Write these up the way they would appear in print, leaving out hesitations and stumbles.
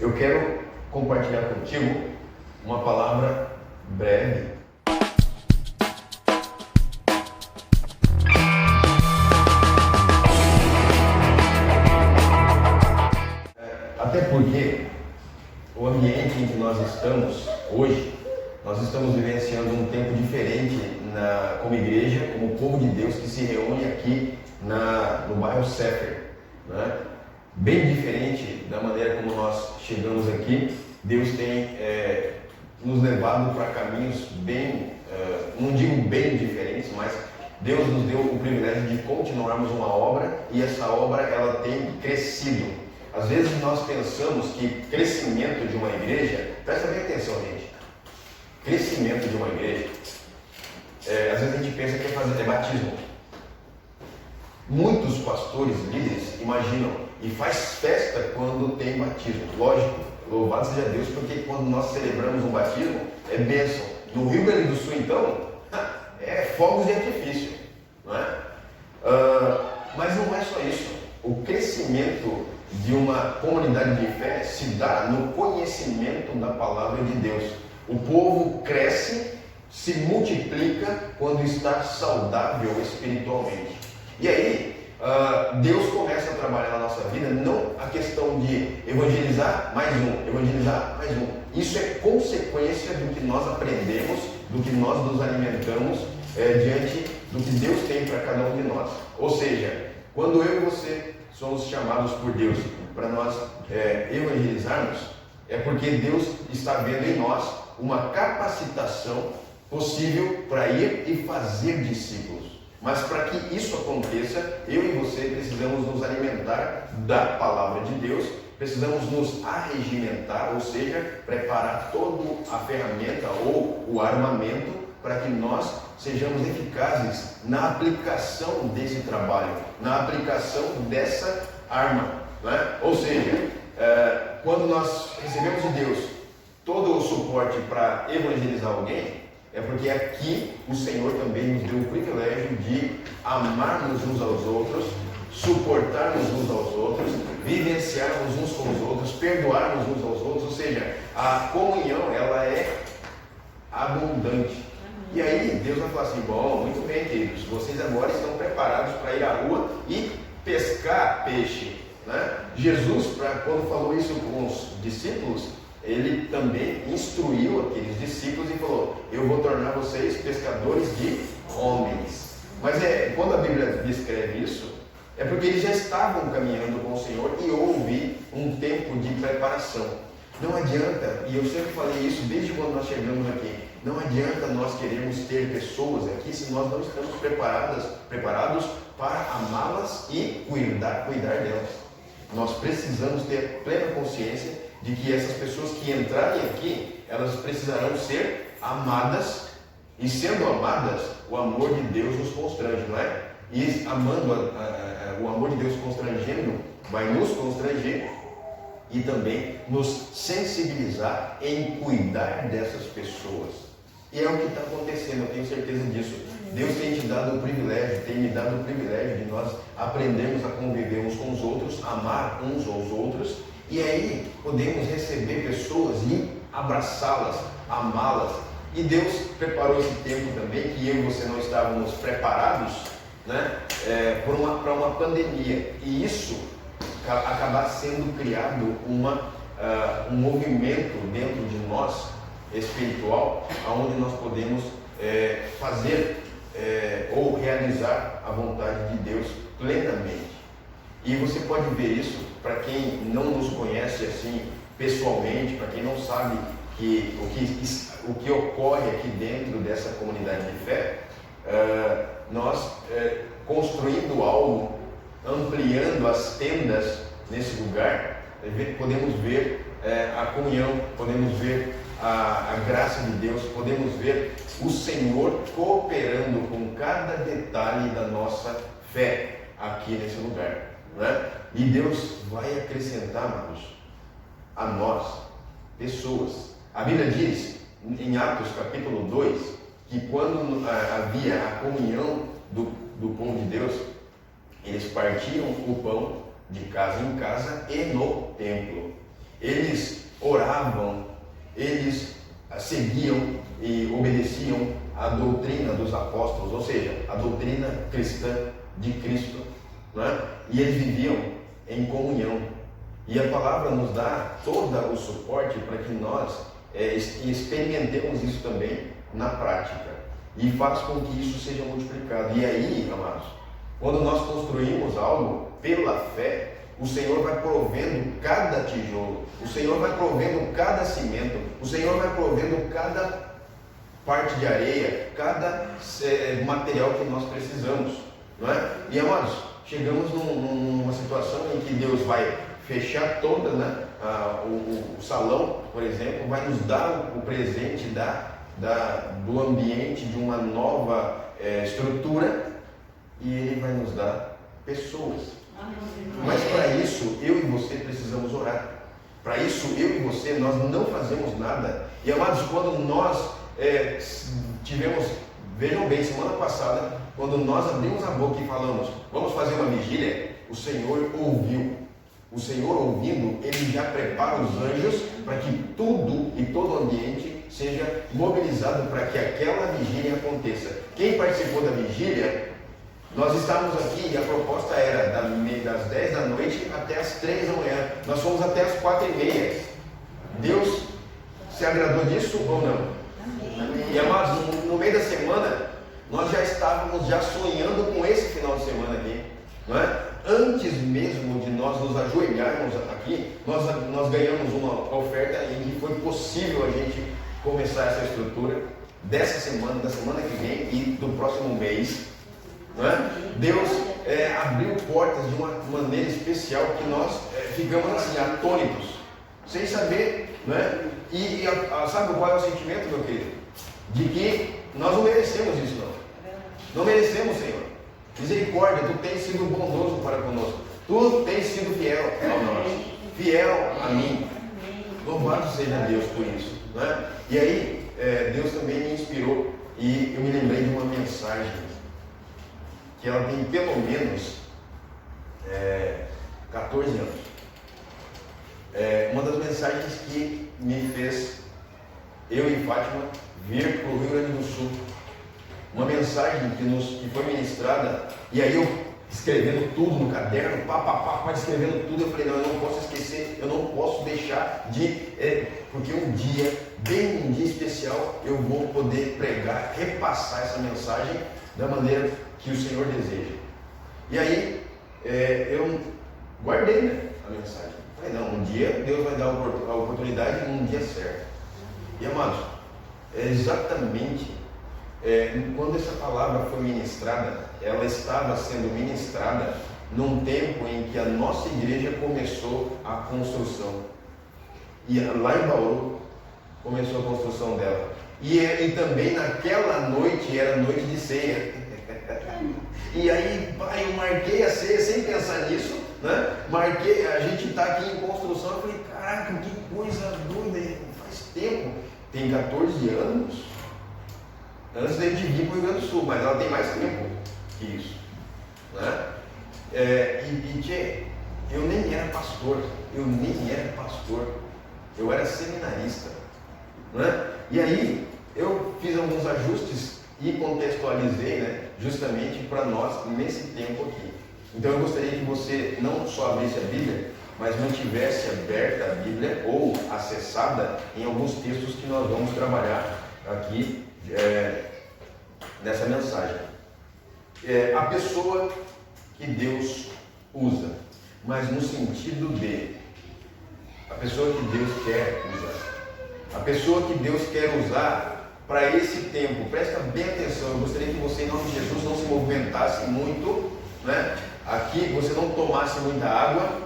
Eu quero compartilhar contigo uma palavra breve. Até porque o ambiente em que nós estamos hoje, nós estamos vivenciando um tempo diferente como igreja, como povo de Deus que se reúne aqui no bairro Sefer, né? Bem diferente da maneira como nós chegamos aqui. Deus tem nos levado para caminhos bem, não digo bem diferentes, mas Deus nos deu o privilégio de continuarmos uma obra, e essa obra ela tem crescido. Às vezes nós pensamos que crescimento de uma igreja, presta bem atenção, gente, crescimento de uma igreja, às vezes a gente pensa que é batismo. Muitos pastores, líderes, imaginam e faz festa quando tem batismo. Lógico, louvado seja Deus, porque quando nós celebramos um batismo, é bênção. No Rio Grande do Sul, então, é fogos de artifício, não é? Mas não é só isso. O crescimento de uma comunidade de fé se dá no conhecimento da palavra de Deus. O povo cresce, se multiplica quando está saudável espiritualmente. E aí, Deus começa a trabalhar na nossa vida, não a questão de evangelizar mais um, evangelizar mais um. Isso é consequência do que nós aprendemos, do que nós nos alimentamos diante do que Deus tem para cada um de nós. Ou seja, quando eu e você somos chamados por Deus para nós evangelizarmos, é porque Deus está vendo em nós uma capacitação possível para ir e fazer discípulos. Mas para que isso aconteça, eu e você precisamos nos alimentar da palavra de Deus, precisamos nos arregimentar, ou seja, preparar toda a ferramenta ou o armamento para que nós sejamos eficazes na aplicação desse trabalho, na aplicação dessa arma, né? Ou seja, quando nós recebemos de Deus todo o suporte para evangelizar alguém, é porque aqui o Senhor também nos deu o privilégio de amarmos uns aos outros, suportarmos uns aos outros, vivenciarmos uns com os outros, perdoarmos uns aos outros, ou seja, a comunhão ela é abundante. E aí Deus vai falar assim: bom, muito bem, queridos, vocês agora estão preparados para ir à rua e pescar peixe, né? Jesus, quando falou isso com os discípulos, ele também instruiu aqueles discípulos e falou: eu vou tornar vocês pescadores de homens. Mas quando a Bíblia descreve isso, é porque eles já estavam caminhando com o Senhor e houve um tempo de preparação. Não adianta, e eu sempre falei isso desde quando nós chegamos aqui, não adianta nós queremos ter pessoas aqui se nós não estamos preparados para amá-las e cuidar delas. Nós precisamos ter plena consciência de que essas pessoas que entrarem aqui, elas precisarão ser amadas, e sendo amadas, o amor de Deus nos constrange, não é? E amando o amor de Deus constrangendo, vai nos constranger e também nos sensibilizar em cuidar dessas pessoas. E é o que está acontecendo, eu tenho certeza disso. Deus tem te dado o privilégio, tem me dado o privilégio de nós aprendermos a conviver uns com os outros, amar uns aos outros, e aí podemos receber pessoas e abraçá-las, amá-las. E Deus preparou esse tempo também, que eu e você não estávamos preparados, né, para uma pandemia. E isso acabar sendo criado um movimento dentro de nós, espiritual, onde nós podemos fazer ou realizar a vontade de Deus plenamente. E você pode ver isso, para quem não nos conhece assim pessoalmente, para quem não sabe o que ocorre aqui dentro dessa comunidade de fé, nós construindo algo, ampliando as tendas nesse lugar, podemos ver a comunhão, podemos ver a graça de Deus, podemos ver o Senhor cooperando com cada detalhe da nossa fé aqui nesse lugar, né? E Deus vai acrescentar, amados, a nós pessoas. A Bíblia diz em Atos capítulo 2 que quando havia a comunhão do povo de Deus, eles partiam o pão de casa em casa e no templo. eles oravam, eles seguiam e obedeciam a doutrina dos apóstolos, ou seja, a doutrina cristã de Cristo, não é? E eles viviam em comunhão. E a palavra nos dá todo o suporte para que nós experimentemos isso também na prática e faz com que isso seja multiplicado. E aí, amados, quando nós construímos algo pela fé, o Senhor vai provendo cada tijolo, o Senhor vai provendo cada cimento, o Senhor vai provendo cada parte de areia, cada material que nós precisamos, não é? E amados, chegamos numa situação em que Deus vai fechar toda, né, o salão, por exemplo, vai nos dar o presente do ambiente, de uma nova estrutura, e Ele vai nos dar pessoas. Mas para isso, eu e você precisamos orar. Para isso, eu e você, nós não fazemos nada. E amados, quando nós vejam bem, semana passada, quando nós abrimos a boca e falamos, vamos fazer uma vigília, o Senhor ouviu. O Senhor ouvindo, Ele já prepara os anjos para que tudo e todo o ambiente seja mobilizado para que aquela vigília aconteça. Quem participou da vigília, nós estávamos aqui e a proposta era das 10 da noite até as 3 da manhã. Nós fomos até as 4h30. Deus se agradou disso ou não? Amém. E amados, no meio da semana, nós já estávamos sonhando com esse final de semana aqui, não é? Antes mesmo de nós nos ajoelharmos aqui, nós ganhamos uma oferta em que foi possível a gente começar essa estrutura dessa semana, da semana que vem e do próximo mês, não é? Deus abriu portas de uma maneira especial que nós ficamos assim, atônitos, sem saber, não é? E sabe qual é o sentimento, meu querido? De que nós não merecemos isso, não merecemos, Senhor. Misericórdia, Tu tens sido bondoso para conosco. Tu tens sido fiel a nós, fiel a mim. Louvado seja Deus por isso, não é? E aí, Deus também me inspirou e eu me lembrei de uma mensagem que ela tem pelo menos 14 anos. Uma das mensagens que me fez, eu e Fátima, vir para o Rio Grande do Sul. Uma mensagem que foi ministrada, e aí eu escrevendo tudo no caderno, escrevendo tudo, eu falei, não, eu não posso esquecer, eu não posso deixar porque um dia especial, eu vou poder pregar, repassar essa mensagem da maneira que o Senhor deseja. E aí, eu guardei, né, a mensagem. Falei, não, um dia Deus vai dar a oportunidade, um dia certo. E amados, exatamente quando essa palavra foi ministrada, ela estava sendo ministrada num tempo em que a nossa igreja começou a construção. E lá em Bauru começou a construção dela. E também naquela noite era noite de ceia. E aí, pai, eu marquei a ceia sem pensar nisso, né? Marquei, a gente está aqui em construção. Eu falei, caraca, que coisa doida, faz tempo. Tem 14 anos. Antes da gente vir para o Rio Grande do Sul, mas ela tem mais tempo que isso, né? Eu nem era pastor, eu era seminarista, né? E aí eu fiz alguns ajustes e contextualizei, né, justamente para nós nesse tempo aqui. Então eu gostaria que você não só abrisse a Bíblia, mas mantivesse aberta a Bíblia ou acessada em alguns textos que nós vamos trabalhar aqui nessa mensagem. A pessoa que Deus usa, mas no sentido de a pessoa que Deus quer usar, a pessoa que Deus quer usar para esse tempo. Presta bem atenção, eu gostaria que você, em nome de Jesus, não se movimentasse muito, né? Aqui você não tomasse muita água,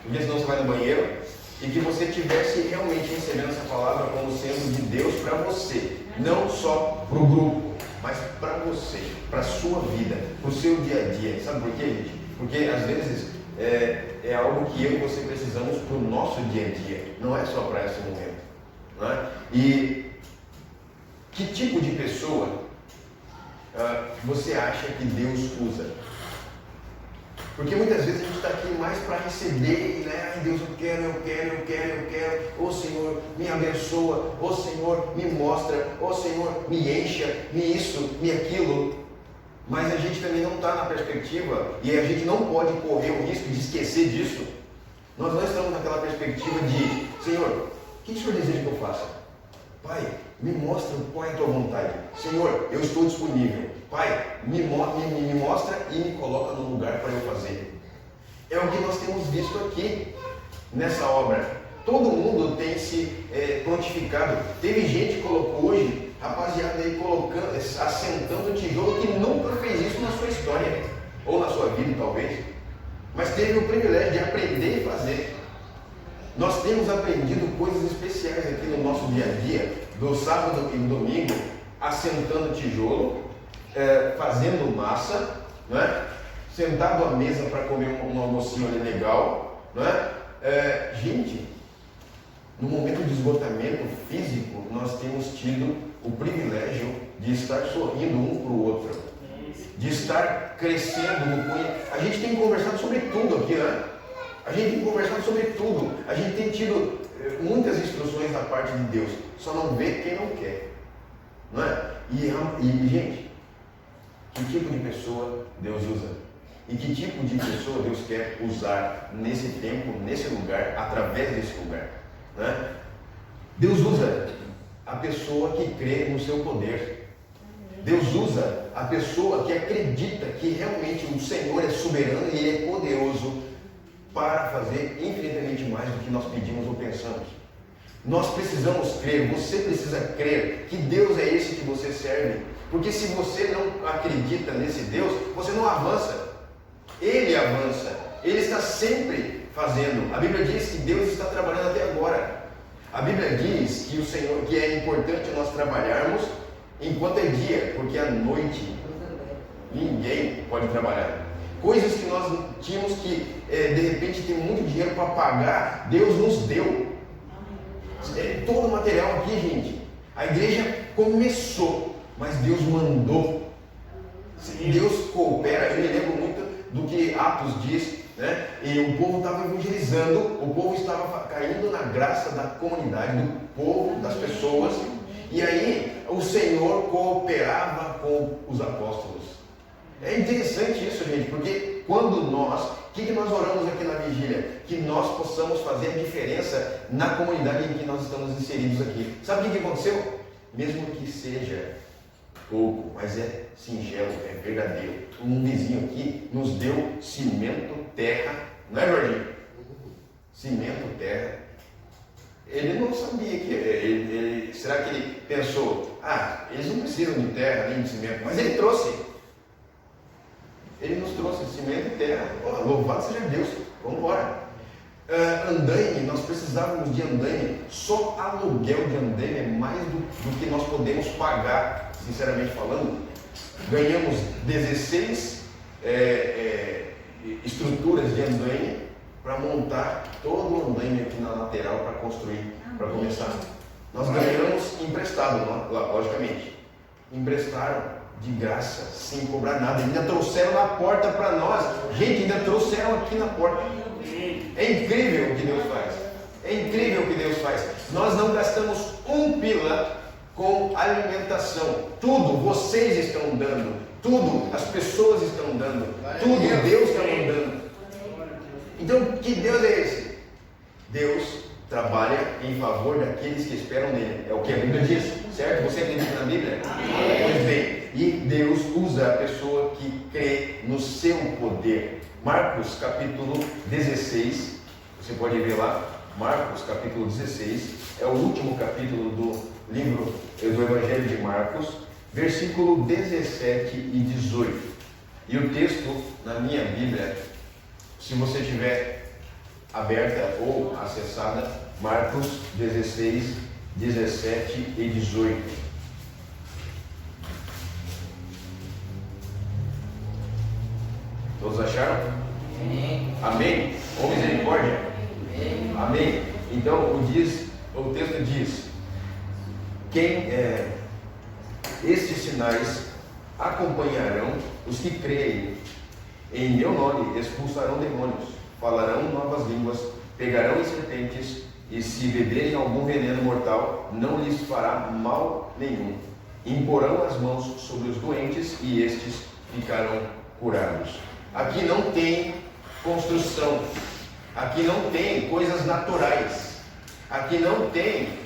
porque senão você vai no banheiro, e que você estivesse realmente recebendo essa palavra como sendo de Deus para você, não só para o grupo, mas para você, para a sua vida, para o seu dia a dia. Sabe por quê, gente? Porque às vezes é algo que eu e você precisamos para o nosso dia a dia, não é só para esse momento, não é? E que tipo de pessoa você acha que Deus usa? Porque muitas vezes a gente está aqui mais para receber, né? Ai Deus, eu quero. Ô Senhor, me abençoa. Ô Senhor, me mostra. Ô Senhor, me encha, me isso, me aquilo. Mas a gente também não está na perspectiva, e a gente não pode correr o risco de esquecer disso. Nós não estamos naquela perspectiva de, Senhor, o que o Senhor deseja que eu faça? Pai, me mostra qual é a tua vontade. Senhor, eu estou disponível. Pai, me mostra e me coloca no lugar para eu fazer. É o que nós temos visto aqui nessa obra. Todo mundo tem se prontificado. Teve gente que colocou hoje, rapaziada aí colocando, assentando tijolo que nunca fez isso na sua história, ou na sua vida talvez, mas teve o privilégio de aprender e fazer. Nós temos aprendido coisas especiais aqui no nosso dia a dia, do sábado e domingo, assentando tijolo, fazendo massa, né? Sentado à mesa para comer um almocinho ali legal, né? Gente, no momento de esgotamento físico, nós temos tido o privilégio de estar sorrindo um para o outro, de estar crescendo no conhecimento. A gente tem conversado sobre tudo aqui, né? A gente tem conversado sobre tudo. A gente tem tido muitas instruções da parte de Deus. Só não vê quem não quer, não é? E gente, que tipo de pessoa Deus usa? E que tipo de pessoa Deus quer usar nesse tempo, nesse lugar, através desse lugar, né? Deus usa a pessoa que crê no seu poder. Deus usa a pessoa que acredita que realmente o Senhor é soberano e Ele é poderoso para fazer infinitamente mais do que nós pedimos ou pensamos. Nós precisamos crer, você precisa crer que Deus é esse que você serve. Porque se você não acredita nesse Deus, você não avança. Ele avança. Ele está sempre fazendo. A Bíblia diz que Deus está trabalhando até agora. A Bíblia diz que o Senhor, que é importante nós trabalharmos enquanto é dia, porque à noite ninguém pode trabalhar. Coisas que nós tínhamos que, de repente, ter muito dinheiro para pagar, Deus nos deu. Todo o material aqui, gente. A igreja começou, mas Deus mandou. Deus coopera. Eu me lembro muito do que Atos diz, né? E o povo estava evangelizando, o povo estava caindo na graça da comunidade, do povo, das pessoas. E aí o Senhor cooperava com os apóstolos. É interessante isso, gente, porque quando nós, o que nós oramos aqui na vigília? Que nós possamos fazer a diferença na comunidade em que nós estamos inseridos aqui. Sabe o que aconteceu? Mesmo que seja pouco, mas é singelo, é verdadeiro. Um vizinho aqui nos deu cimento, terra, não é, Jorginho? Cimento, terra. Ele não sabia que, será que ele pensou, eles não precisam de terra nem de cimento, mas ele trouxe. Ele nos trouxe cimento e terra. Louvado seja Deus, vamos embora. Andaime, nós precisávamos de andaime. Só aluguel de andaime é mais do que nós podemos pagar, sinceramente falando. Ganhamos 16 estruturas de andaime para montar todo o andaime aqui na lateral para construir, para começar. Nós ganhamos emprestado, logicamente. Emprestaram de graça, sem cobrar nada. Ainda trouxeram na porta para nós. Gente, ainda trouxeram aqui na porta. É incrível o que Deus faz. É incrível o que Deus faz. Nós não gastamos um pila com alimentação. Tudo vocês estão dando. Tudo as pessoas estão dando. Tudo Deus está mandando. Então, que Deus é esse? Deus trabalha em favor daqueles que esperam nele. É o que a Bíblia diz, certo? Você acredita na Bíblia? Pois bem, e Deus usa a pessoa que crê no seu poder. Marcos capítulo 16, você pode ver lá, Marcos capítulo 16, é o último capítulo do livro do Evangelho de Marcos, versículo 17 e 18. E o texto na minha Bíblia, se você tiver aberta ou acessada, Marcos 16, 17 e 18. Todos acharam? Amém. Amém? Com misericórdia? Amém. Amém. Então o texto diz: estes sinais acompanharão os que creem. Em meu nome expulsarão demônios, falarão novas línguas, pegarão em serpentes, e se beberem algum veneno mortal, não lhes fará mal nenhum. Imporão as mãos sobre os doentes e estes ficarão curados. Aqui não tem construção, aqui não tem coisas naturais, aqui não tem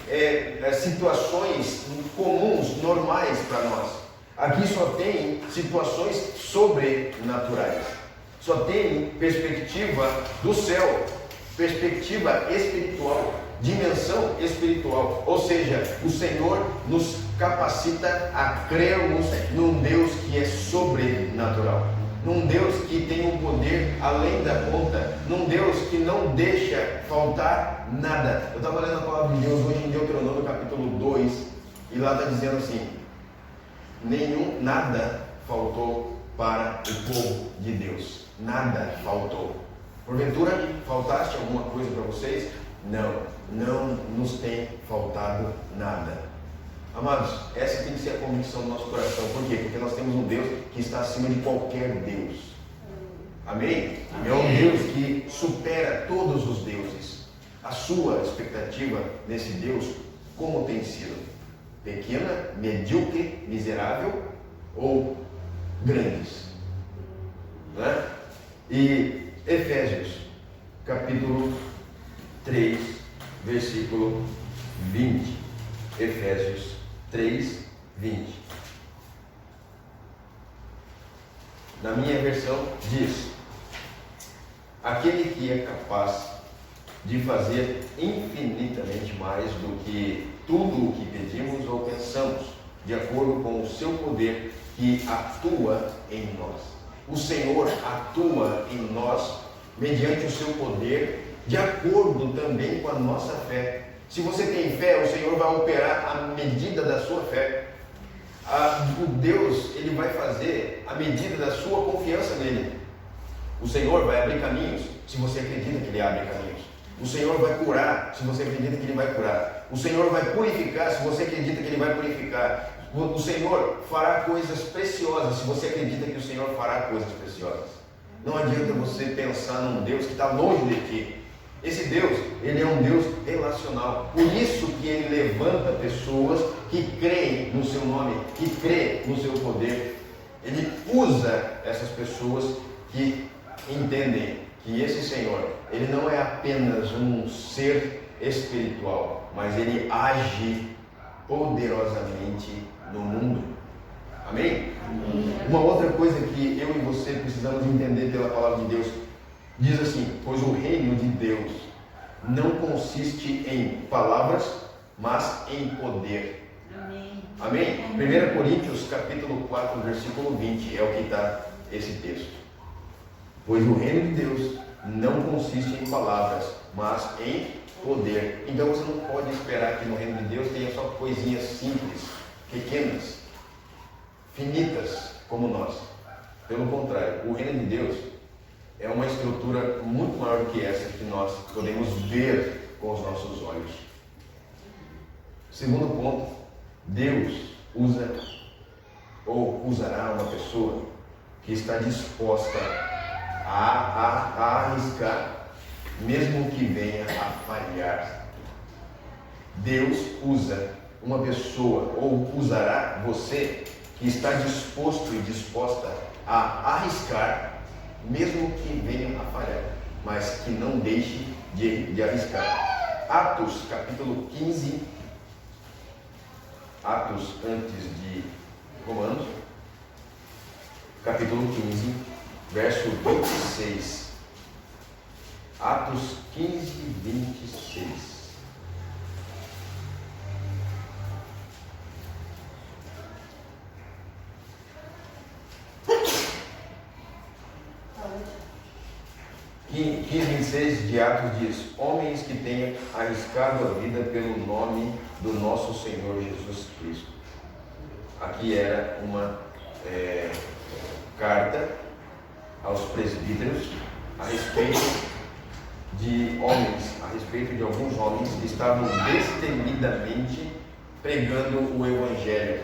situações comuns, normais para nós. Aqui só tem situações sobrenaturais, só tem perspectiva do céu, perspectiva espiritual, dimensão espiritual. Ou seja, o Senhor nos capacita a crermos num Deus que é sobrenatural, num Deus que tem um poder além da conta, num Deus que não deixa faltar nada. Eu estava lendo a palavra de Deus hoje em Deuteronômio capítulo 2, e lá está dizendo assim: nada faltou para o povo de Deus, nada faltou. Porventura, faltaste alguma coisa para vocês? Não nos tem faltado nada. Amados, essa tem que ser a convicção do nosso coração. Por quê? Porque nós temos um Deus que está acima de qualquer Deus. Amém? É um Deus que supera todos os deuses. A sua expectativa nesse Deus, como tem sido? Pequena, medíocre, miserável ou grandes? Né? E Efésios, capítulo 3, versículo 20. Efésios 3, 20. Na minha versão diz: aquele que é capaz de fazer infinitamente mais do que tudo o que pedimos ou pensamos, de acordo com o seu poder que atua em nós. O Senhor atua em nós mediante o seu poder, de acordo também com a nossa fé. Se você tem fé, o Senhor vai operar à medida da sua fé. O Deus, Ele vai fazer à medida da sua confiança nele. O Senhor vai abrir caminhos, se você acredita que Ele abre caminhos. O Senhor vai curar, se você acredita que Ele vai curar. O Senhor vai purificar, se você acredita que Ele vai purificar. O Senhor fará coisas preciosas, se você acredita que o Senhor fará coisas preciosas. Não adianta você pensar num Deus que está longe de ti. Esse Deus, Ele é um Deus relacional. Por isso que Ele levanta pessoas que creem no seu nome, que creem no seu poder. Ele usa essas pessoas que entendem que esse Senhor, Ele não é apenas um ser espiritual, mas Ele age poderosamente no mundo. Amém? Uma outra coisa que eu e você precisamos entender pela palavra de Deus, diz assim: pois o reino de Deus não consiste em palavras, mas em poder. Amém? 1 Coríntios capítulo 4, versículo 20 é o que está esse texto. Pois o reino de Deus não consiste em palavras, mas em poder. Então você não pode esperar que no reino de Deus tenha só coisinhas simples, pequenas, finitas como nós. Pelo contrário, o reino de Deus é uma estrutura muito maior do que essa que nós podemos ver com os nossos olhos. Segundo ponto, Deus usa ou usará uma pessoa que está disposta a arriscar, mesmo que venha a falhar. Deus usa uma pessoa ou usará você que está disposto e disposta a arriscar, mesmo que venha a falhar, mas que não deixe de arriscar. Atos capítulo 15, Atos antes de Romanos, capítulo 15, verso 26. Atos 15, 26. E 15:26 de Atos diz: homens que tenham arriscado a vida pelo nome do nosso Senhor Jesus Cristo. Aqui era uma carta aos presbíteros a respeito de homens, a respeito de alguns homens que estavam destemidamente pregando o Evangelho,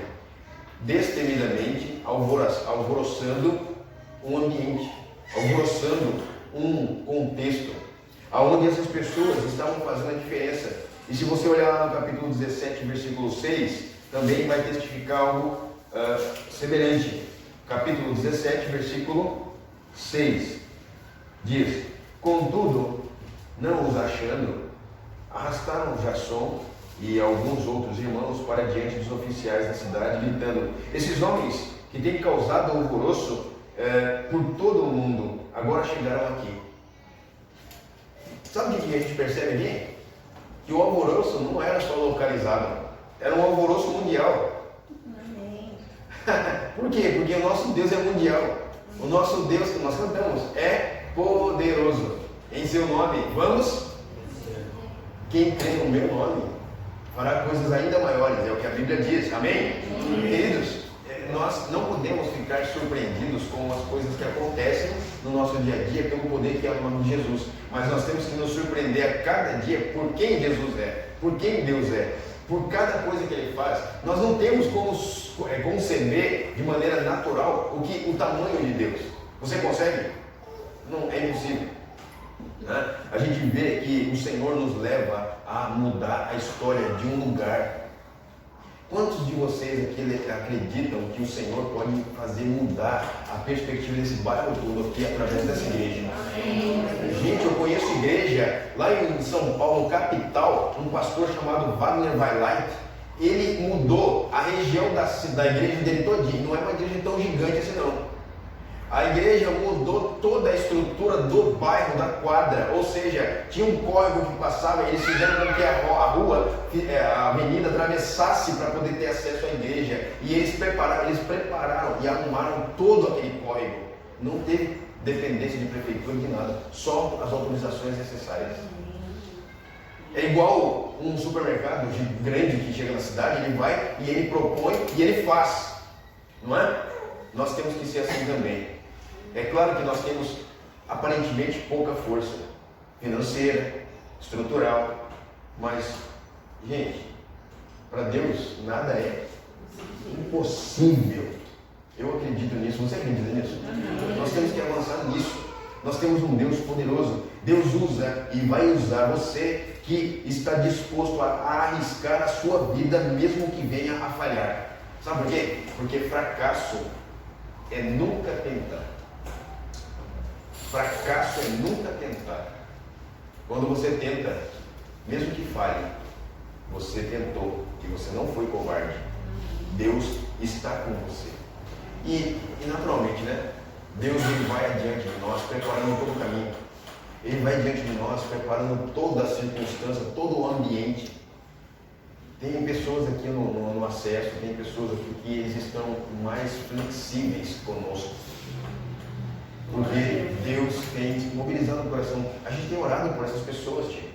destemidamente alvoroçando um ambiente, alvoroçando um contexto onde essas pessoas estavam fazendo a diferença. E se você olhar lá no capítulo 17, versículo 6, também vai testificar algo semelhante. Capítulo 17, versículo 6 diz: contudo, não os achando, arrastaram Jasson e alguns outros irmãos para diante dos oficiais da cidade, gritando: esses homens que têm causado alvoroço por todo o mundo, agora chegaram aqui. Sabe o que a gente percebe aqui? Que o alvoroço não era só localizado, era um alvoroço mundial. Amém. Por quê? Porque o nosso Deus é mundial. O nosso Deus que nós cantamos é poderoso. Em seu nome, vamos? Quem crê no meu nome fará coisas ainda maiores, é o que a Bíblia diz. Amém? Queridos, nós não podemos ficar surpreendidos com as coisas que acontecem no nosso dia a dia pelo poder que é o nome de Jesus, mas nós temos que nos surpreender a cada dia por quem Jesus é, por quem Deus é, por cada coisa que Ele faz. Nós não temos como conceber de maneira natural o tamanho de Deus. Você consegue? Não, é impossível. A gente vê que o Senhor nos leva a mudar a história de um lugar. Quantos de vocês aqui acreditam que o Senhor pode fazer mudar a perspectiva desse bairro todo aqui através dessa igreja? Gente, eu conheço igreja lá em São Paulo, capital, um pastor chamado Wagner Weiland. Ele mudou a região da igreja dele todinha. Não é uma igreja tão gigante assim não. A igreja mudou toda a estrutura do bairro, da quadra, ou seja, tinha um córrego que passava, eles fizeram com que a rua, a avenida atravessasse para poder ter acesso à igreja, e eles prepararam e arrumaram todo aquele córrego. Não teve dependência de prefeitura de nada, só as autorizações necessárias. É igual um supermercado grande que chega na cidade, ele vai e ele propõe e ele faz, não é? Nós temos que ser assim também. É claro que nós temos aparentemente pouca força financeira, estrutural, mas, gente, para Deus nada é impossível. Eu acredito nisso, você acredita nisso? Nós temos que avançar nisso. Nós temos um Deus poderoso. Deus usa e vai usar você que está disposto a arriscar a sua vida, mesmo que venha a falhar. Sabe por quê? Porque fracasso é nunca tentar. Fracasso é nunca tentar. Quando você tenta, mesmo que falhe, você tentou e você não foi covarde. Deus está com você. E naturalmente, né? Deus ele vai adiante de nós, preparando todo o caminho. Ele vai diante de nós, preparando toda a circunstância, todo o ambiente. Tem pessoas aqui no acesso, tem pessoas aqui que eles estão mais flexíveis conosco. Porque Deus tem mobilizado o coração. A gente tem orado por essas pessoas, tio.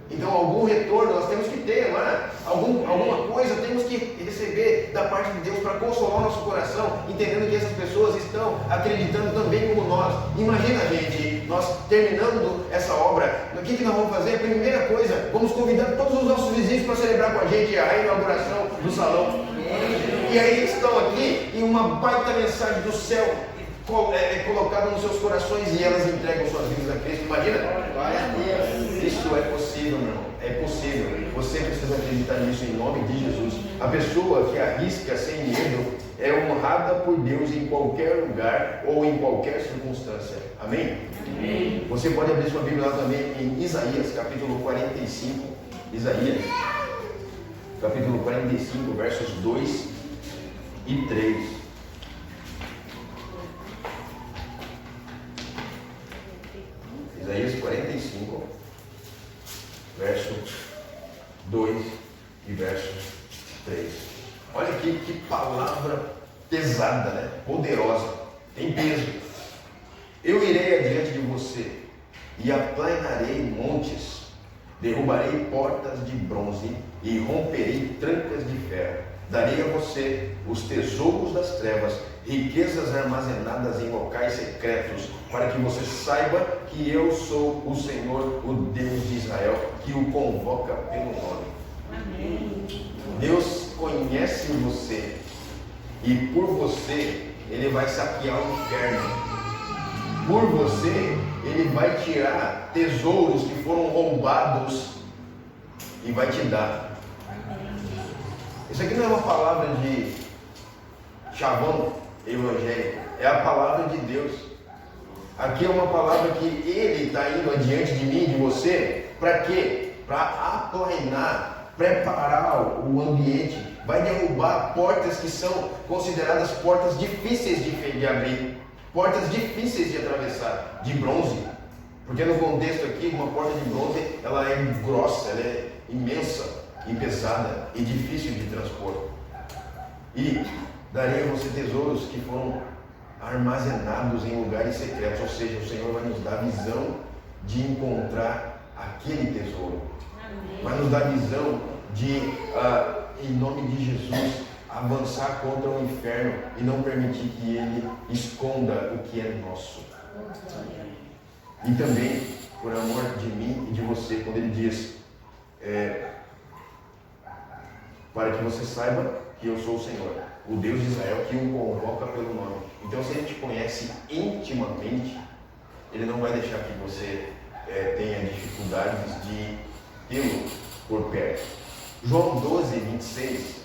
Então algum retorno nós temos que ter, não é? Alguma coisa temos que receber da parte de Deus para consolar o nosso coração, entendendo que essas pessoas estão acreditando também como nós. Imagina, gente, nós terminando essa obra, o que nós vamos fazer? Primeira coisa, vamos convidar todos os nossos vizinhos para celebrar com a gente a inauguração do salão. E aí eles estão aqui e uma baita mensagem do céu colocada nos seus corações e elas entregam suas vidas a Cristo. Imagina? Isso é possível, meu irmão. É possível. Você precisa acreditar nisso em nome de Jesus. A pessoa que arrisca sem medo é honrada por Deus em qualquer lugar ou em qualquer circunstância. Amém? Amém. Você pode abrir sua Bíblia lá também em Isaías, capítulo 45. Isaías, capítulo 45, versos 2 e 3. Isaías 45, verso 2 e verso 3. Olha aqui que palavra pesada, né? Poderosa, tem peso. Eu irei adiante de você e aplanarei montes, derrubarei portas de bronze e romperei trancas de ferro. Darei a você os tesouros das trevas, riquezas armazenadas em locais secretos, para que você saiba que eu sou o Senhor, o Deus de Israel, que o convoca pelo nome. Amém. Deus conhece você e por você Ele vai saquear o inferno. por você, Ele vai tirar tesouros que foram roubados e vai te dar. Isso aqui não é uma palavra de chavão evangélico, é a palavra de Deus. Aqui é uma palavra que Ele está indo adiante de mim e de você, para quê? Para aplainar, preparar o ambiente, vai derrubar portas que são consideradas portas difíceis de abrir, portas difíceis de atravessar, de bronze, porque no contexto aqui, uma porta de bronze, ela é grossa, ela é imensa e pesada e difícil de transpor. E daria a você tesouros que foram armazenados em lugares secretos, ou seja, o Senhor vai nos dar visão de encontrar aquele tesouro, vai nos dar visão de, em nome de Jesus, avançar contra o inferno e não permitir que ele esconda o que é nosso. E também, por amor de mim e de você, quando ele diz, para que você saiba que eu sou o Senhor, o Deus de Israel, que o convoca pelo nome. Então, se ele te conhece intimamente, ele não vai deixar que você tenha dificuldades de tê-lo por perto. João 12, 26.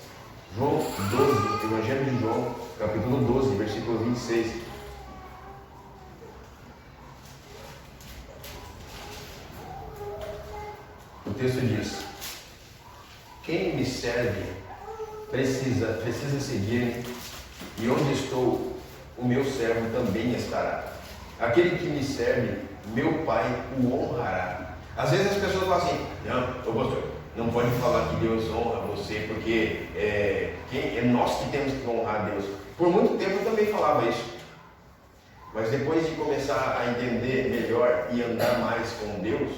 João 12, Evangelho de João, capítulo 12, versículo 26. O texto diz: quem me serve precisa seguir-me, e onde estou, o meu servo também estará. Aquele que me serve, meu Pai o honrará. Às vezes as pessoas falam assim: não, pastor, não pode falar que Deus honra você, porque é nós que temos que honrar Deus. Por muito tempo eu também falava isso, mas depois de começar a entender melhor e andar mais com Deus,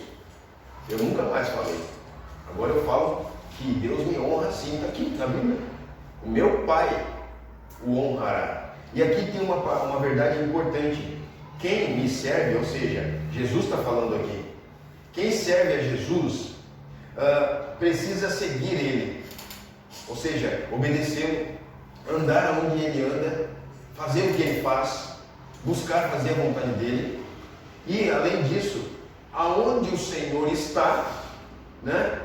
eu nunca mais falei. Agora eu falo que Deus me honra sim, está aqui na Bíblia. O meu Pai o honrará. E aqui tem uma verdade importante. Quem me serve, ou seja, Jesus está falando aqui, quem serve a Jesus precisa seguir Ele, ou seja, obedecê-lo, andar onde Ele anda, fazer o que Ele faz, buscar fazer a vontade dEle, e além disso, aonde o Senhor está,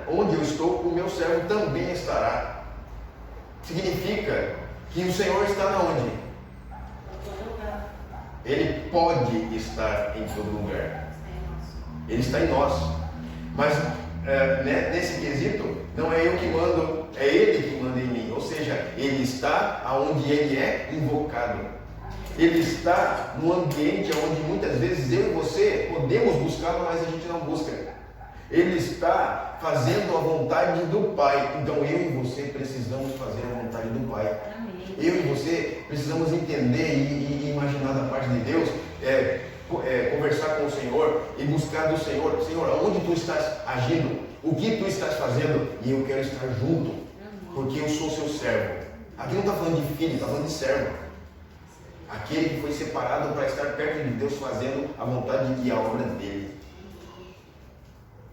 onde eu estou, o meu servo também estará. Significa que o Senhor está na onde? Ele pode estar em todo lugar. Ele está em nós. Mas nesse quesito, não é eu que mando, é Ele que manda em mim. Ou seja, Ele está onde Ele é invocado. Ele está no ambiente onde muitas vezes eu e você podemos buscá-lo, mas a gente não busca. Ele está fazendo a vontade do Pai. Então eu e você precisamos fazer a vontade do Pai. Eu e você precisamos entender e imaginar da parte de Deus, conversar com o Senhor e buscar do Senhor. Senhor, aonde tu estás agindo? O que tu estás fazendo? E eu quero estar junto, porque eu sou seu servo. Aqui não está falando de filho, está falando de servo. Aquele que foi separado para estar perto de Deus, fazendo a vontade e a obra dele.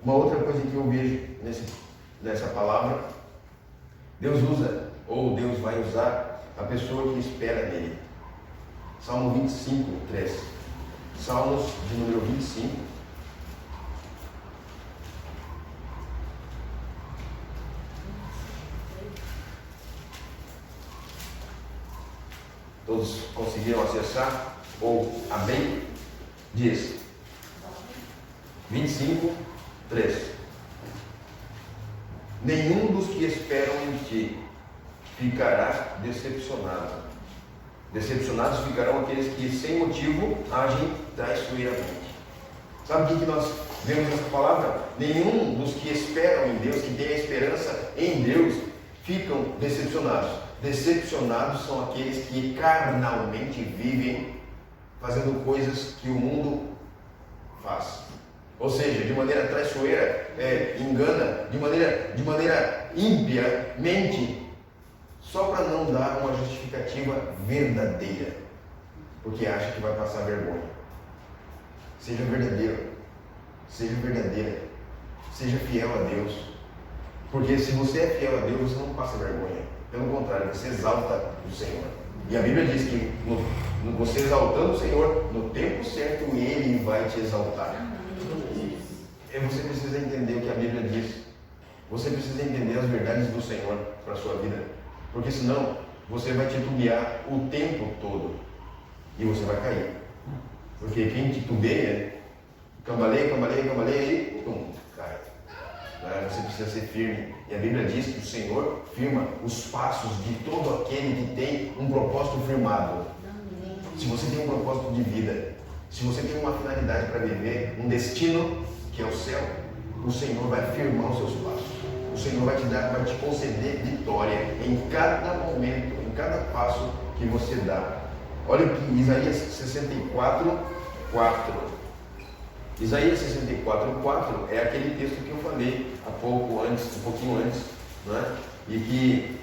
Uma outra coisa que eu vejo nessa palavra, Deus usa, ou Deus vai usar, a pessoa que espera nele. Salmo 25, 3. Salmos de número 25. Todos conseguiram acessar? Ou abrir? Diz 25, 3. Nenhum dos que esperam em ti ficará decepcionado. Decepcionados ficarão aqueles que sem motivo agem traiçoeiramente. Sabe o que nós vemos nessa palavra? Nenhum dos que esperam em Deus, que tem a esperança em Deus, ficam decepcionados. Decepcionados são aqueles que carnalmente vivem fazendo coisas que o mundo faz. Ou seja, de maneira traiçoeira, engana, de maneira ímpia, mente, só para não dar uma justificativa verdadeira, porque acha que vai passar vergonha. Seja verdadeiro, seja verdadeira, seja fiel a Deus, porque se você é fiel a Deus, você não passa vergonha, pelo contrário, você exalta o Senhor. E a Bíblia diz que você exaltando o Senhor, no tempo certo Ele vai te exaltar. E você precisa entender o que a Bíblia diz. Você precisa entender as verdades do Senhor para a sua vida. Porque senão você vai titubear o tempo todo e você vai cair. Porque quem titubeia, cambaleia e pum, cai. Você precisa ser firme. E a Bíblia diz que o Senhor firma os passos de todo aquele que tem um propósito firmado. Se você tem um propósito de vida, se você tem uma finalidade para viver, um destino que é o céu, o Senhor vai firmar os seus passos. O Senhor vai te conceder vitória em cada momento, em cada passo que você dá. Olha o que Isaías 64, 4. Isaías 64, 4 é aquele texto que eu falei há pouco antes, um pouquinho antes, né? E que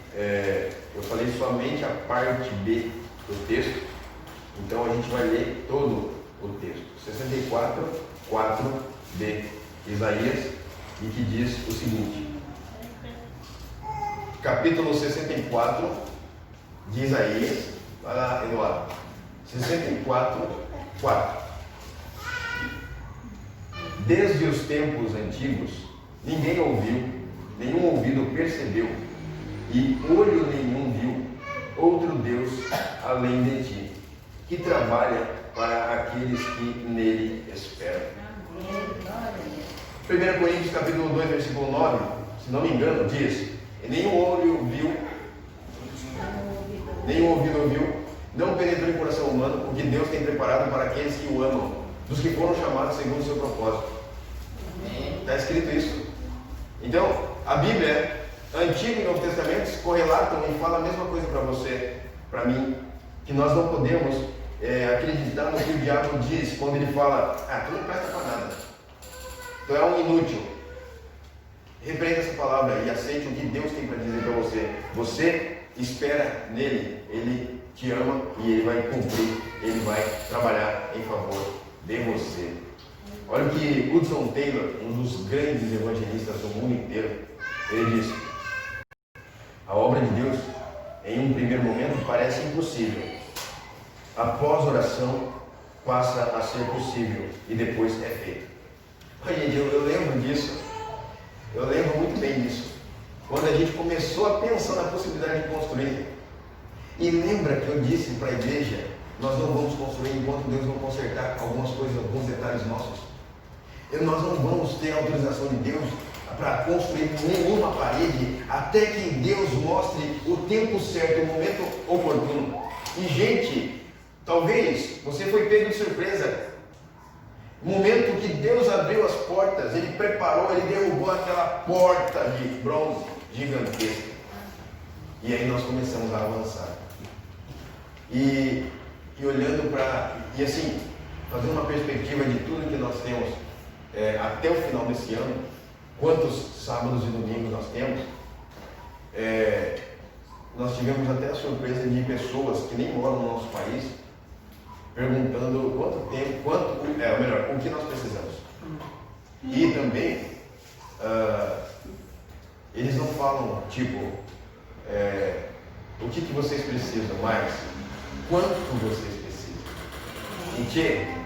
eu falei somente a parte B do texto. Então a gente vai ler todo o texto. 64, 4b, Isaías, e que diz o seguinte. Capítulo 64 de Isaías. Vai lá, Eduardo. 64, 4. Desde os tempos antigos, ninguém ouviu, nenhum ouvido percebeu, e olho nenhum viu outro Deus além de ti, que trabalha para aqueles que nele esperam. 1 Coríntios capítulo 2, versículo 9, se não me engano, diz: nenhum olho viu, nenhum ouvido ouviu, não penetrou em coração humano o que Deus tem preparado para aqueles que o amam, dos que foram chamados segundo o seu propósito. Está escrito isso. Então, a Bíblia, Antigo e Novo Testamentos, correlatam e falam a mesma coisa para você, para mim, que nós não podemos acreditar no que o diabo diz quando ele fala: tu não presta para nada, tu é um inútil. Repreenda essa palavra e aceite o que Deus tem para dizer para você. Você espera nele, ele te ama e ele vai cumprir, ele vai trabalhar em favor de você. Olha o que Hudson Taylor, um dos grandes evangelistas do mundo inteiro, ele disse: a obra de Deus, em um primeiro momento, parece impossível. Após oração, passa a ser possível e depois é feito. Olha, gente, eu lembro disso. Eu lembro muito bem disso. Quando a gente começou a pensar na possibilidade de construir. E lembra que eu disse para a igreja: nós não vamos construir enquanto Deus não consertar algumas coisas, alguns detalhes nossos. Nós não vamos ter autorização de Deus para construir nenhuma parede até que Deus mostre o tempo certo, o momento oportuno. E gente, talvez você foi pego de surpresa. No momento que Deus abriu as portas, Ele preparou, Ele derrubou aquela porta de bronze gigantesca. E aí nós começamos a avançar. E olhando para, e assim, fazer uma perspectiva de tudo que nós temos até o final desse ano, quantos sábados e domingos nós temos, nós tivemos até a surpresa de pessoas que nem moram no nosso país, perguntando quanto tempo, o que nós precisamos. E também, eles não falam, tipo, o que vocês precisam, mas quanto vocês precisam. E que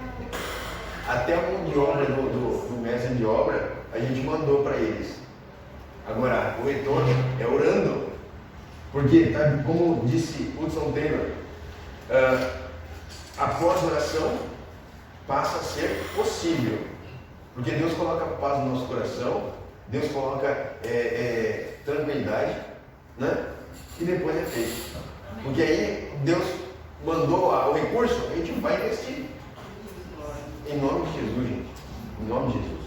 até a mão de obra do mestre de obra, a gente mandou para eles. Agora, o retorno é orando. Porque, como disse Hudson Taylor, após a oração, passa a ser possível. Porque Deus coloca paz no nosso coração, Deus coloca tranquilidade, né? E depois é feito. Porque aí Deus mandou o recurso, a gente vai investir. Em nome de Jesus, gente. Em nome de Jesus.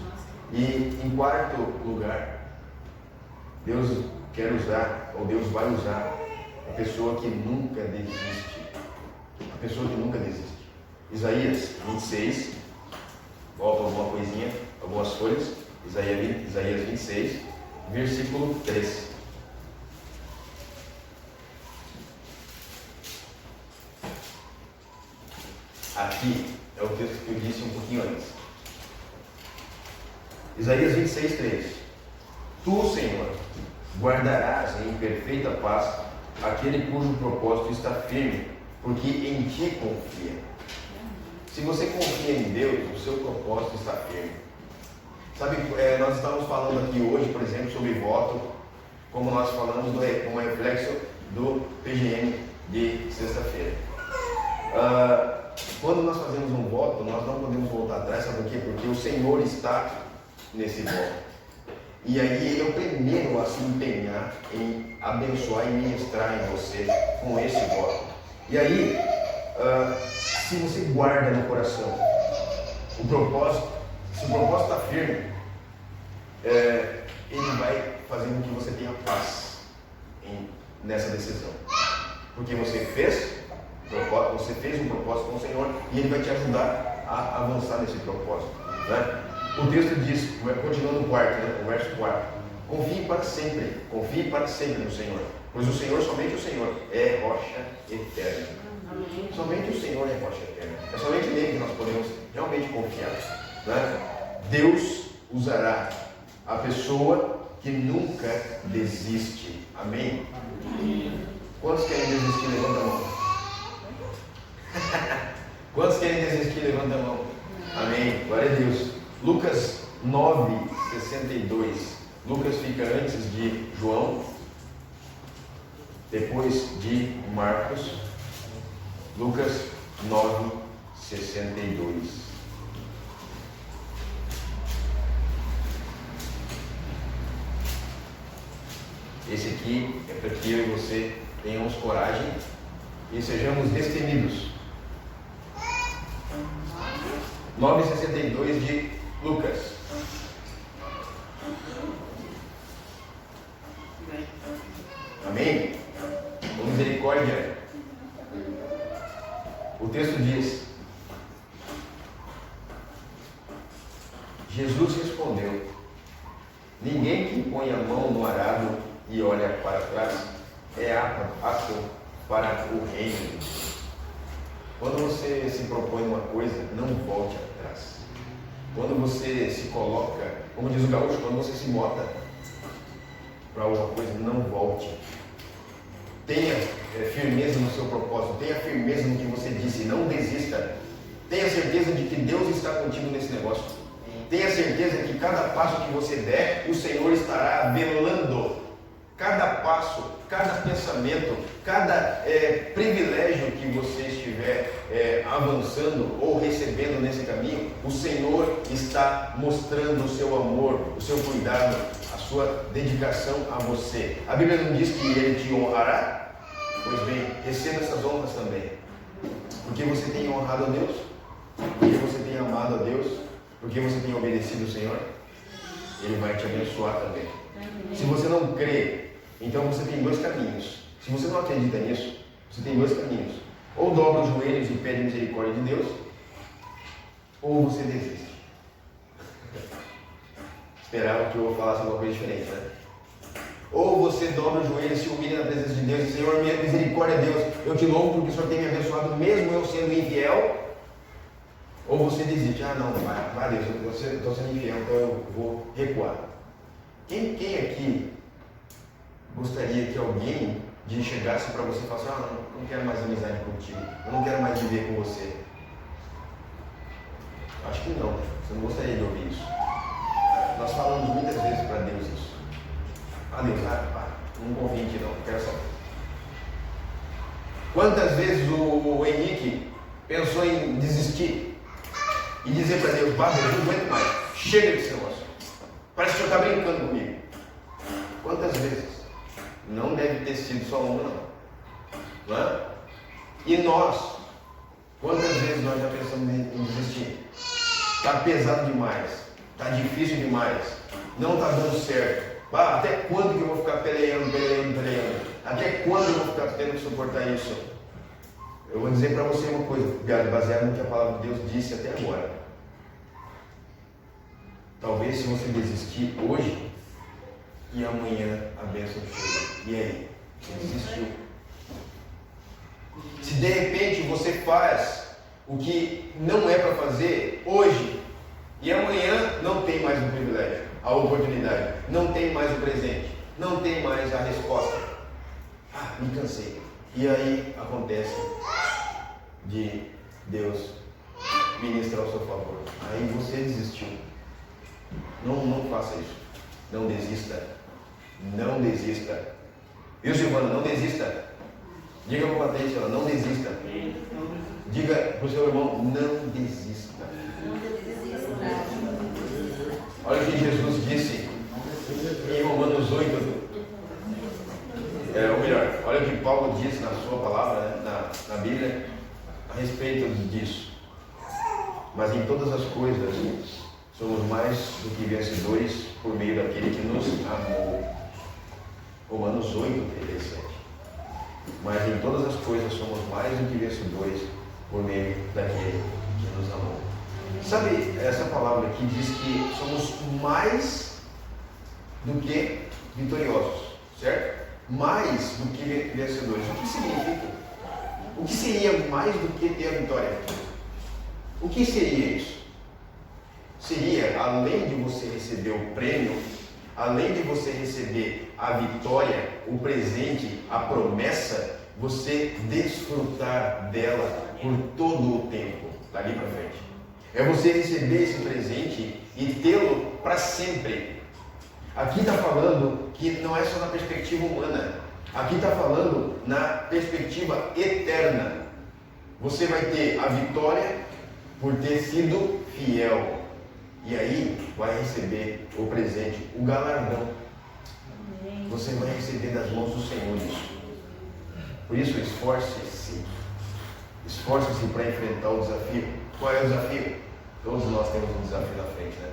E em quarto lugar, Deus quer usar, ou Deus vai usar, a pessoa que nunca desiste. A pessoa que nunca desiste. Isaías 26, volta alguma coisinha, algumas folhas. Isaías 26, versículo 3. Aqui é o texto que eu disse um pouquinho antes. Isaías 26, 3. Tu, Senhor, guardarás em perfeita paz aquele cujo propósito está firme, porque em ti confia. Se você confia em Deus, o seu propósito está firme. Sabe, nós estamos falando aqui hoje, por exemplo, sobre voto, como nós falamos como reflexo do PGM de sexta-feira. Quando nós fazemos um voto, nós não podemos voltar atrás, sabe por quê? Porque o Senhor está nesse voto. E aí Ele é o primeiro a se empenhar em abençoar e ministrar em você com esse voto. E aí, se você guarda no coração o propósito, se o propósito está firme, Ele vai fazer com que você tenha paz nessa decisão. Porque você fez um propósito com o Senhor e Ele vai te ajudar a avançar nesse propósito, né? O texto diz, continuando no verso 4, confie para sempre no Senhor, pois o Senhor, somente o Senhor, é rocha eterna. Amém. Somente o Senhor é rocha eterna. É somente nele que nós podemos realmente confiar, né? Deus usará a pessoa que nunca desiste. Amém? Amém. Quantos querem desistir? Levanta a mão. Quantos querem desistir? Levanta a mão. Amém. Glória a Deus. Lucas 9:62. Lucas fica antes de João, depois de Marcos. Lucas 9:62. Esse aqui é para que eu e você tenhamos coragem e sejamos destemidos. 9:62 de Lucas. Amém? Com misericórdia. O texto diz: Jesus respondeu: ninguém que põe a mão no arado e olha para trás é apto para o reino. Quando você se propõe uma coisa, não volte atrás. Quando você se coloca, como diz o gaúcho, quando você se bota para alguma coisa, não volte. Tenha firmeza no seu propósito, tenha firmeza no que você disse, não desista. Tenha certeza de que Deus está contigo nesse negócio. Tenha certeza que cada passo que você der, o Senhor estará velando. Cada passo, cada pensamento, cada privilégio que você estiver avançando ou recebendo nesse caminho, o Senhor está mostrando o seu amor, o seu cuidado, a sua dedicação a você. A Bíblia não diz que Ele te honrará? Pois bem, receba essas honras também. Porque você tem honrado a Deus, porque você tem amado a Deus, porque você tem obedecido ao Senhor, Ele vai te abençoar também. Se você não crê, então você tem dois caminhos. Se você não acredita nisso, você tem dois caminhos. Ou dobra os joelhos e pede misericórdia de Deus, ou você desiste. Esperava que eu falasse alguma coisa diferente, né? Ou você dobra os joelhos, se humilha na presença de Deus e Senhor, minha misericórdia, Deus, eu te louvo porque o Senhor tem me abençoado mesmo eu sendo infiel. Ou você desiste, não, vai Deus, eu estou sendo infiel, então eu vou recuar. Quem aqui gostaria que alguém chegasse para você e falasse, não quero mais amizade contigo, eu não quero mais viver com você? Acho que não, você não gostaria de ouvir isso. Nós falamos muitas vezes para Deus isso. Deus, não confio em ti não, quero só. Quantas vezes o Henrique pensou em desistir e dizer para Deus, Deus, eu não aguento mais, chega desse negócio, parece que o Senhor está brincando comigo. Quantas vezes? Não deve ter sido só uma, não é? E nós, quantas vezes nós já pensamos em desistir? Está pesado demais, está difícil demais, não está dando certo. Até quando que eu vou ficar peleando? Até quando eu vou ficar tendo que suportar isso? Eu vou dizer para você uma coisa, baseado no que a palavra de Deus disse até agora. Talvez se você desistir hoje, e amanhã a bênção chega. E aí? Você desistiu. Se de repente você faz o que não é para fazer hoje, e amanhã não tem mais o privilégio, a oportunidade, não tem mais o presente, não tem mais a resposta. Me cansei. E aí acontece de Deus ministrar ao seu favor. Aí você desistiu. Não faça isso. Não desista. Não desista. Viu, Silvana? Não desista. Diga para o Patrícia, não desista. Diga para o seu irmão, não desista. Olha o que Jesus disse em Romanos 8. Ou melhor, olha o que Paulo disse na sua palavra, né, na Bíblia, a respeito disso. Mas em todas as coisas somos mais do que vencedores por meio daquele que nos amou. Romanos 8, 37. Mas em todas as coisas somos mais do que vencedores por meio daquele que nos amou. Sabe, essa palavra aqui diz que somos mais do que vitoriosos, certo? Mais do que vencedores. O que significa? O que seria mais do que ter a vitória? O que seria isso? Seria, além de você receber o prêmio, além de você receber a vitória, o presente, a promessa, você desfrutar dela por todo o tempo, dali para frente. É você receber esse presente e tê-lo para sempre. Aqui está falando que não é só na perspectiva humana. Aqui está falando na perspectiva eterna. Você vai ter a vitória por ter sido fiel. E aí vai receber o presente, o galardão. Você vai receber das mãos do Senhor isso. Por isso, esforce-se. Esforce-se para enfrentar o desafio. Qual é o desafio? Todos nós temos um desafio na frente, né?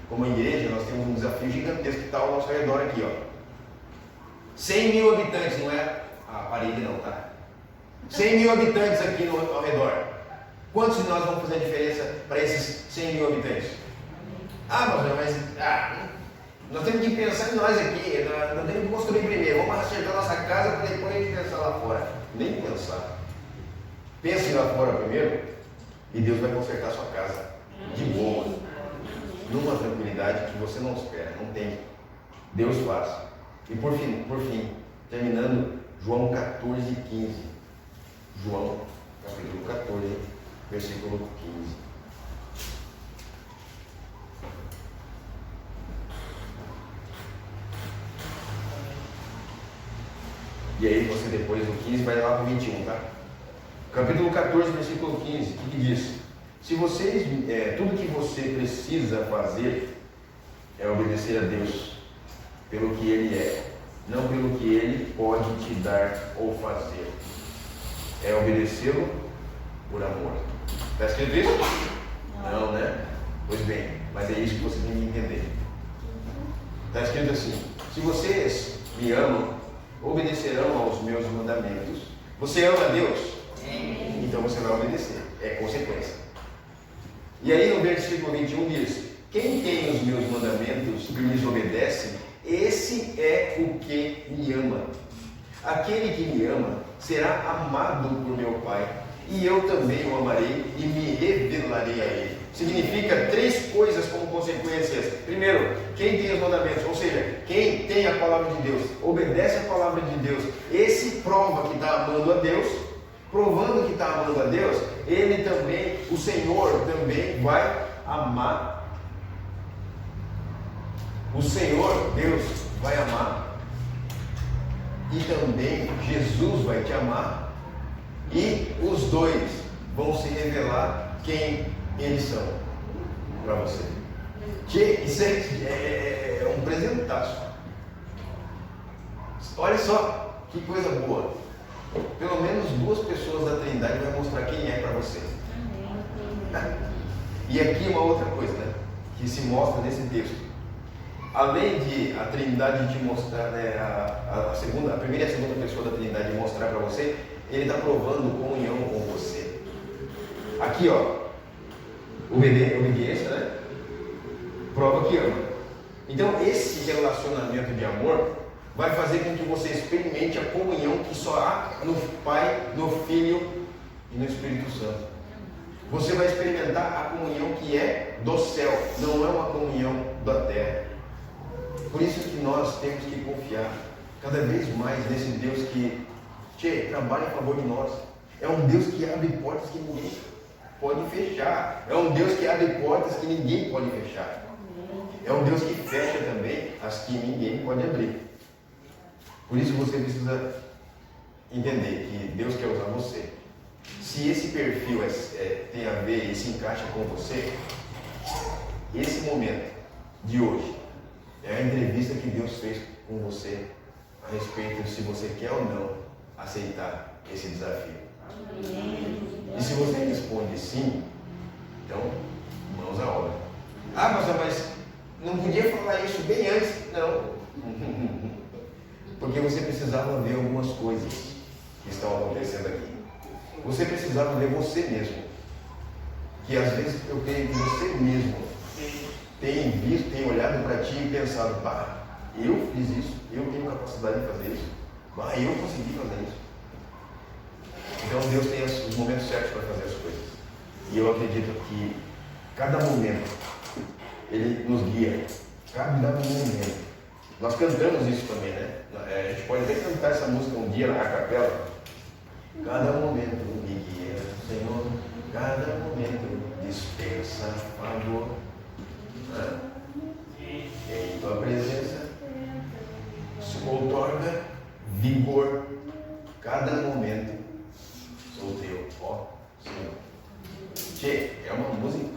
Como igreja, nós temos um desafio gigantesco que está ao nosso redor aqui, ó. 100 mil habitantes, não é a parede não, tá? 100 mil habitantes aqui ao redor. Quantos de nós vamos fazer a diferença para esses 100 mil habitantes? Nós temos que pensar em nós aqui, nós temos que construir primeiro. Vamos acertar nossa casa para depois a gente pensar lá fora. Nem pensar. Pense lá fora primeiro e Deus vai consertar a sua casa. De boa. Numa tranquilidade que você não espera, não tem. Deus faz. E por fim, terminando, João 14, 15. João, capítulo 14, versículo 15. E aí você depois do 15 vai lá para o 21, tá? Capítulo 14, versículo 15, o que diz? Se vocês, tudo que você precisa fazer é obedecer a Deus pelo que Ele é, não pelo que Ele pode te dar ou fazer. É obedecê-lo por amor. Está escrito isso? Não, né? Pois bem, mas é isso que você tem que entender. Está escrito assim: se vocês me amam, obedecerão aos meus mandamentos. Você ama a Deus? Sim. Então você vai obedecer. É consequência. E aí no versículo 21 diz: quem tem os meus mandamentos e lhes obedece, esse é o que me ama. Aquele que me ama será amado por meu Pai, e eu também o amarei e me revelarei a ele. Significa três coisas como consequências. Primeiro, quem tem os mandamentos, ou seja, quem tem a palavra de Deus, obedece a palavra de Deus, esse prova que está amando a Deus. Provando que está amando a Deus, ele também, o Senhor também vai amar. O Senhor, Deus, vai amar. E também Jesus vai te amar. E os dois vão se revelar quem eles são para você. Isso é um presentaço. Olha só que coisa boa. Pelo menos duas pessoas da Trindade vão mostrar quem é para você. E aqui uma outra coisa, né, que se mostra nesse texto. Além de a Trindade te mostrar, né, a primeira e a segunda pessoa da Trindade mostrar para você, ele está provando comunhão com você. Aqui, ó, obediência, né? Prova que ama. Então, esse relacionamento de amor vai fazer com que você experimente a comunhão que só há no Pai, no Filho e no Espírito Santo. Você vai experimentar a comunhão que é do céu, não é uma comunhão da terra. Por isso que nós temos que confiar cada vez mais nesse Deus que Tchê, trabalha em favor de nós. É um Deus que abre portas que ninguém pode fechar. É um Deus que abre portas que ninguém pode fechar. É um Deus que fecha também as que ninguém pode abrir. Por isso você precisa entender que Deus quer usar você. Se esse perfil tem a ver e se encaixa com você, esse momento de hoje é a entrevista que Deus fez com você a respeito de se você quer ou não aceitar esse desafio. E se você responde sim, então mãos à obra. Ah, pastor, mas não podia falar isso bem antes? Não. Porque você precisava ver algumas coisas que estão acontecendo aqui. Você precisava ver você mesmo. Que às vezes eu creio que você mesmo tem visto, tem olhado para ti e pensado, bah, eu fiz isso, eu tenho capacidade de fazer isso, bah, eu consegui fazer isso. Então Deus tem os momentos certos para fazer as coisas. E eu acredito que cada momento Ele nos guia. Cada momento. Nós cantamos isso também, né? A gente pode até cantar essa música um dia na capela. Cada momento me guia, Senhor. Cada momento dispensa favor. Em tua presença se outorga vigor. Cada momento sou teu, ó Senhor. Tchê, é uma música.